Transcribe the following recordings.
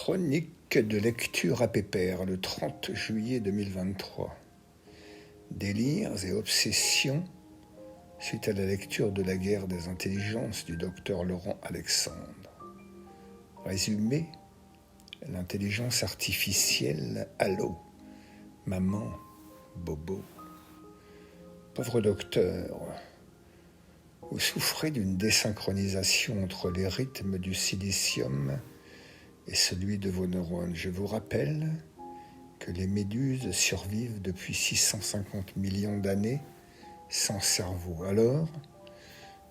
Chronique de lecture à Pépère, le 30 juillet 2023. Délires et obsessions suite à la lecture de La guerre des intelligences du docteur Laurent Alexandre. Résumé, l'intelligence artificielle, allô, maman, bobo. Pauvre docteur, vous souffrez d'une désynchronisation entre les rythmes du silicium et celui de vos neurones. Je vous rappelle que les méduses survivent depuis 650 millions d'années sans cerveau. Alors,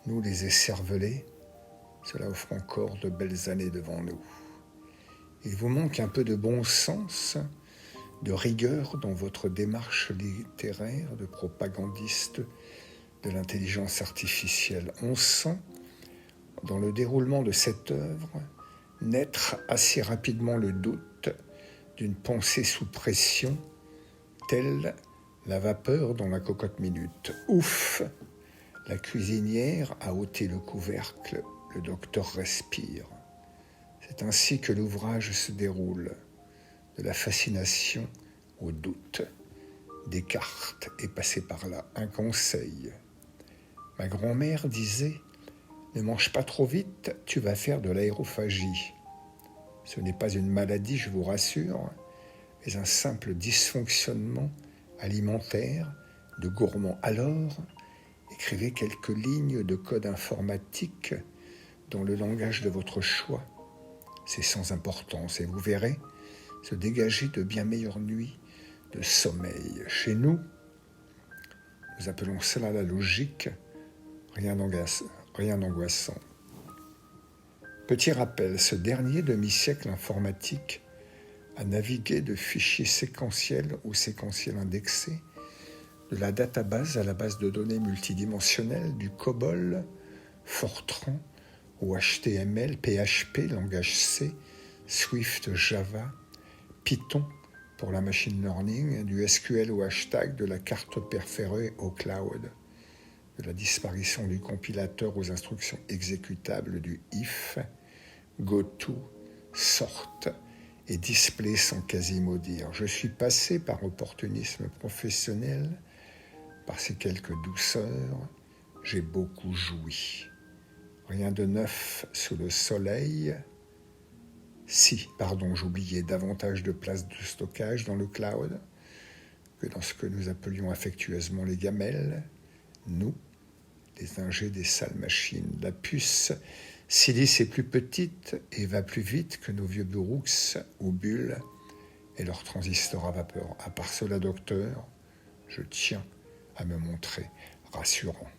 nous les écervelés, cela offre encore de belles années devant nous. Il vous manque un peu de bon sens, de rigueur dans votre démarche littéraire de propagandiste de l'intelligence artificielle. On sent, dans le déroulement de cette œuvre, naître assez rapidement le doute d'une pensée sous pression, telle la vapeur dans la cocotte minute. Ouf! La cuisinière a ôté le couvercle, le docteur respire. C'est ainsi que l'ouvrage se déroule, de la fascination au doute. Descartes est passé par là. Un conseil. Ma grand-mère disait « Ne mange pas trop vite, tu vas faire de l'aérophagie ». Ce n'est pas une maladie, je vous rassure, mais un simple dysfonctionnement alimentaire de gourmand. Alors, écrivez quelques lignes de code informatique dans le langage de votre choix. C'est sans importance et vous verrez se dégager de bien meilleures nuits de sommeil. Chez nous, nous appelons cela la logique, rien d'angoissant. Petit rappel, ce dernier demi-siècle informatique a navigué de fichiers séquentiels ou séquentiels indexés, de la database à la base de données multidimensionnelle, du COBOL, Fortran, au HTML, PHP, langage C, Swift, Java, Python pour la machine learning, du SQL au hashtag, de la carte perférée au cloud, de la disparition du compilateur aux instructions exécutables du if, goto, sort et display sans quasi mot dire. Je suis passé par opportunisme professionnel, par ces quelques douceurs, j'ai beaucoup joui. Rien de neuf sous le soleil. J'oubliais davantage de place de stockage dans le cloud que dans ce que nous appelions affectueusement les gamelles, nous, les ingés des sales machines. La puce silice est plus petite et va plus vite que nos vieux Burroughs ou Bull et leurs transistors à vapeur. À part cela, docteur, je tiens à me montrer rassurant.